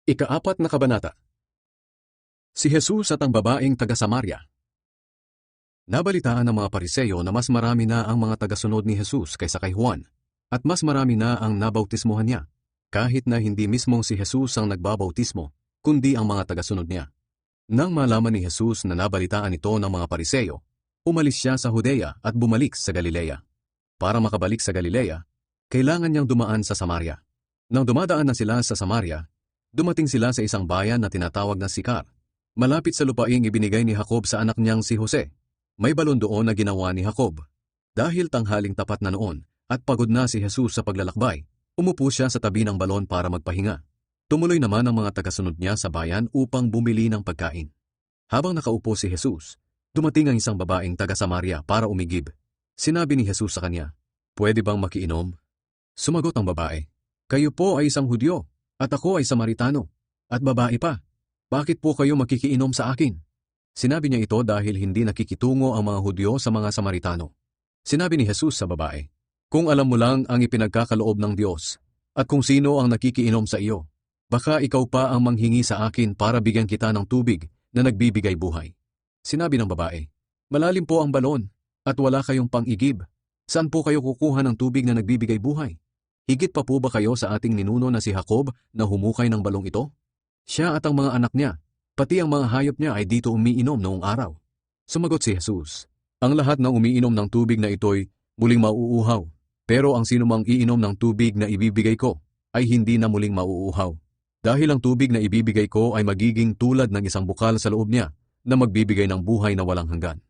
Ika-4 na kabanata. Si Jesus at ang babaeng taga-Samaria. Nabalitaan ng mga Pariseyo na mas marami na ang mga tagasunod ni Jesus kaysa kay Juan, at mas marami na ang nabautismohan niya, kahit na hindi mismong si Jesus ang nagbabautismo, kundi ang mga tagasunod niya. Nang malaman ni Jesus na nabalitaan ito ng mga Pariseyo, umalis siya sa Judea at bumalik sa Galilea. Para makabalik sa Galilea, kailangan niyang dumaan sa Samaria. Nang dumadaan na sila sa Samaria, dumating sila sa isang bayan na tinatawag na Sicar, malapit sa lupaing ibinigay ni Jacob sa anak niyang si Jose. May balon doon na ginawa ni Jacob. Dahil tanghaling tapat na noon at pagod na si Jesus sa paglalakbay, umupo siya sa tabi ng balon para magpahinga. Tumuloy naman ang mga tagasunod niya sa bayan upang bumili ng pagkain. Habang nakaupo si Jesus, dumating ang isang babaeng taga-Samaria para umigib. Sinabi ni Jesus sa kanya, "Pwede bang makiinom?" Sumagot ang babae, "Kayo po ay isang Hudyo, at ako ay Samaritano, at babae pa. Bakit po kayo makikiinom sa akin?" Sinabi niya ito dahil hindi nakikitungo ang mga Hudyo sa mga Samaritano. Sinabi ni Jesus sa babae, "Kung alam mo lang ang ipinagkakaloob ng Diyos, at kung sino ang nakikiinom sa iyo, baka ikaw pa ang manghingi sa akin para bigyan kita ng tubig na nagbibigay buhay." Sinabi ng babae, "Malalim po ang balon, at wala kayong pang-igib. Saan po kayo kukuha ng tubig na nagbibigay buhay? Higit pa po ba kayo sa ating ninuno na si Jacob na humukay ng balong ito? Siya at ang mga anak niya, pati ang mga hayop niya ay dito umiinom noong araw." Sumagot si Jesus, "Ang lahat ng umiinom ng tubig na ito'y muling mauuhaw, pero ang sinumang iinom ng tubig na ibibigay ko ay hindi na muling mauuhaw. Dahil ang tubig na ibibigay ko ay magiging tulad ng isang bukal sa loob niya na magbibigay ng buhay na walang hanggan."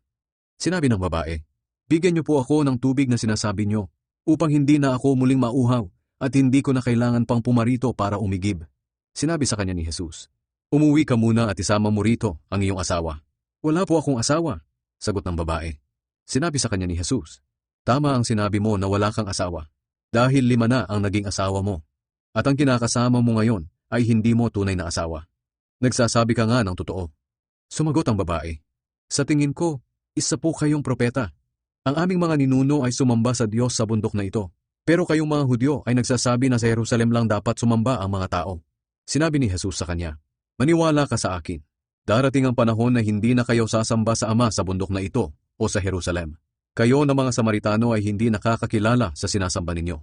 Sinabi ng babae, "Bigyan niyo po ako ng tubig na sinasabi niyo, upang hindi na ako muling mauhaw at hindi ko na kailangan pang pumarito para umigib." Sinabi sa kanya ni Jesus, "Umuwi ka muna at isama mo rito ang iyong asawa." "Wala po akong asawa," sagot ng babae. Sinabi sa kanya ni Jesus, "Tama ang sinabi mo na wala kang asawa, dahil 5 na ang naging asawa mo, at ang kinakasama mo ngayon ay hindi mo tunay na asawa. Nagsasabi ka nga ng totoo." Sumagot ang babae, "Sa tingin ko, isa po kayong propeta. Ang aming mga ninuno ay sumamba sa Diyos sa bundok na ito, pero kayong mga Hudyo ay nagsasabi na sa Jerusalem lang dapat sumamba ang mga tao." Sinabi ni Jesus sa kanya, "Maniwala ka sa akin. Darating ang panahon na hindi na kayo sasamba sa Ama sa bundok na ito o sa Jerusalem. Kayo na mga Samaritano ay hindi nakakakilala sa sinasamba ninyo.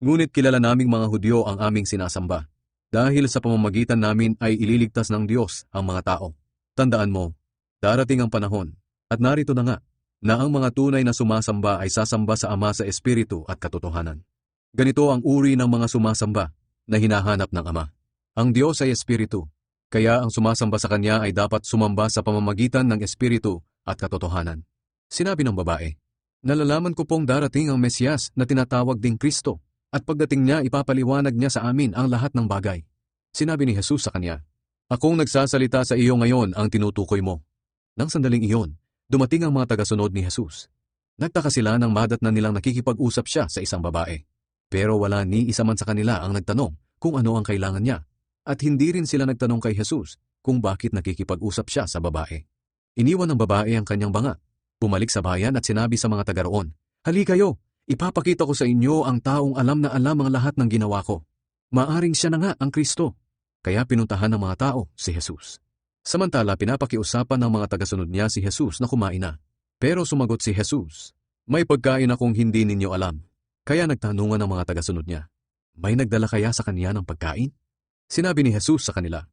Ngunit kilala naming mga Hudyo ang aming sinasamba, dahil sa pamamagitan namin ay ililigtas ng Diyos ang mga tao. Tandaan mo, darating ang panahon, at narito na nga, na ang mga tunay na sumasamba ay sasamba sa Ama sa Espiritu at katotohanan. Ganito ang uri ng mga sumasamba na hinahanap ng Ama. Ang Diyos ay Espiritu, kaya ang sumasamba sa Kanya ay dapat sumamba sa pamamagitan ng Espiritu at katotohanan." Sinabi ng babae, "Nalalaman ko pong darating ang Mesiyas na tinatawag ding Kristo, at pagdating niya ipapaliwanag niya sa amin ang lahat ng bagay." Sinabi ni Jesus sa kanya, "Akong nagsasalita sa iyo ngayon ang tinutukoy mo." Nang sandaling iyon, dumating ang mga tagasunod ni Jesus. Nagtaka sila nang madatnan nilang nakikipag-usap siya sa isang babae. Pero wala ni isa man sa kanila ang nagtanong kung ano ang kailangan niya, at hindi rin sila nagtanong kay Jesus kung bakit nakikipag-usap siya sa babae. Iniwan ng babae ang kanyang banga, bumalik sa bayan at sinabi sa mga taga roon, "Hali kayo, ipapakita ko sa inyo ang taong alam na alam ang lahat ng ginawa ko. Maaring siya na nga ang Kristo." Kaya pinuntahan ng mga tao si Jesus. Samantala pinapakiusapan ng mga tagasunod niya si Jesus na kumain na. Pero sumagot si Jesus, "May pagkain akong hindi ninyo alam." Kaya nagtanungan ng mga tagasunod niya, "May nagdala kaya sa kanya ng pagkain?" Sinabi ni Jesus sa kanila,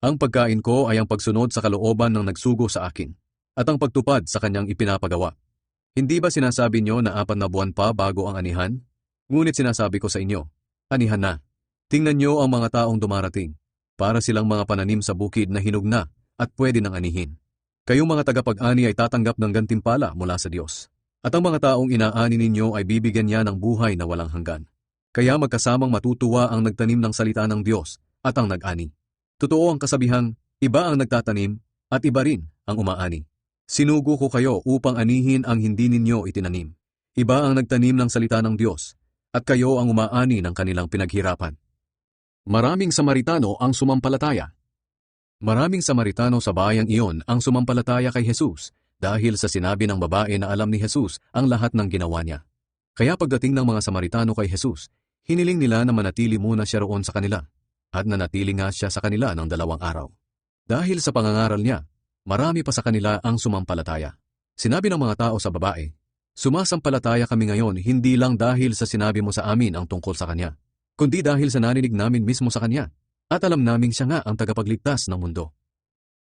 "Ang pagkain ko ay ang pagsunod sa kalooban ng nagsugo sa akin, at ang pagtupad sa kanyang ipinapagawa. Hindi ba sinasabi niyo na 4 na buwan pa bago ang anihan? Ngunit sinasabi ko sa inyo, anihan na. Tingnan niyo ang mga taong dumarating, para silang mga pananim sa bukid na hinog na at pwede nang anihin. Kayong mga tagapag-ani ay tatanggap ng gantimpala mula sa Diyos, at ang mga taong inaani ninyo ay bibigyan niya ng buhay na walang hanggan. Kaya magkasamang matutuwa ang nagtanim ng salita ng Diyos at ang nag-ani. Totoo ang kasabihang, iba ang nagtatanim at iba rin ang umaani. Sinugo ko kayo upang anihin ang hindi ninyo itinanim. Iba ang nagtanim ng salita ng Diyos, at kayo ang umaani ng kanilang pinaghirapan." Maraming Samaritano ang sumampalataya. Maraming Samaritano sa bayang iyon ang sumampalataya kay Jesus dahil sa sinabi ng babae na alam ni Jesus ang lahat ng ginawa niya. Kaya pagdating ng mga Samaritano kay Jesus, hiniling nila na manatili muna siya roon sa kanila. at nanatili nga siya sa kanila ng 2 araw. Dahil sa pangangaral niya, marami pa sa kanila ang sumampalataya. Sinabi ng mga tao sa babae, "Sumasampalataya kami ngayon hindi lang dahil sa sinabi mo sa amin ang tungkol sa Kanya, kundi dahil sa narinig namin mismo sa Kanya, at alam naming siya nga ang tagapagligtas ng mundo."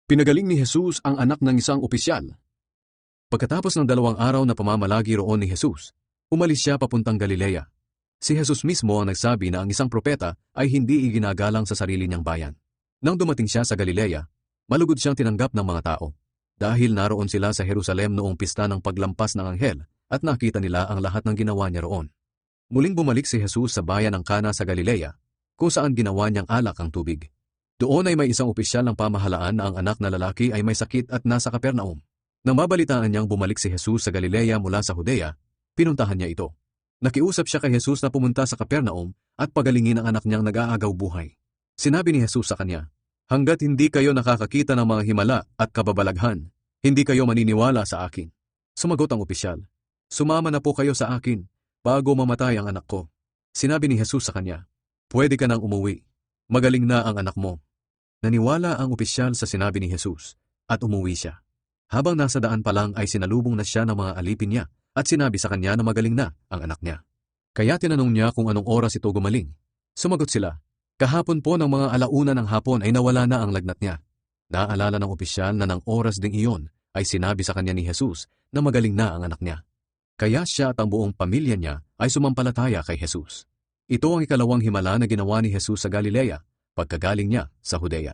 Pinagaling ni Jesus ang anak ng isang opisyal. Pagkatapos ng 2 araw na pamamalagi roon ni Jesus, umalis siya papuntang Galilea. Si Jesus mismo ang nagsabi na ang isang propeta ay hindi iginagalang sa sarili niyang bayan. Nang dumating siya sa Galilea, malugod siyang tinanggap ng mga tao. Dahil naroon sila sa Jerusalem noong pista ng paglampas ng anghel at nakita nila ang lahat ng ginawa niya roon. Muling bumalik si Jesus sa bayan ng Cana sa Galilea, kung saan ginawa niyang alak ang tubig. Doon ay may isang opisyal ng pamahalaan na ang anak na lalaki ay may sakit at nasa Capernaum. Nang mabalitaan niyang bumalik si Jesus sa Galilea mula sa Judea, pinuntahan niya ito. Nakiusap siya kay Jesus na pumunta sa Capernaum at pagalingin ang anak niyang nag-aagaw buhay. Sinabi ni Jesus sa kanya, "Hanggat hindi kayo nakakakita ng mga himala at kababalaghan, hindi kayo maniniwala sa akin." Sumagot ang opisyal, "Sumama na po kayo sa akin bago mamatay ang anak ko." Sinabi ni Jesus sa kanya, "Pwede ka nang umuwi. Magaling na ang anak mo." Naniwala ang opisyal sa sinabi ni Jesus at umuwi siya. Habang nasa daan pa lang ay sinalubong na siya ng mga alipin niya at sinabi sa kanya na magaling na ang anak niya. Kaya tinanong niya kung anong oras ito gumaling. Sumagot sila, "Kahapon po ng mga 1:00 ng hapon ay nawala na ang lagnat niya." Naalala ng opisyal na ng oras ding iyon ay sinabi sa kanya ni Jesus na magaling na ang anak niya. Kaya siya at ang buong pamilya niya ay sumampalataya kay Jesus. Ito ang ikalawang himala na ginawa ni Jesus sa Galilea, pagkagaling niya sa Judea.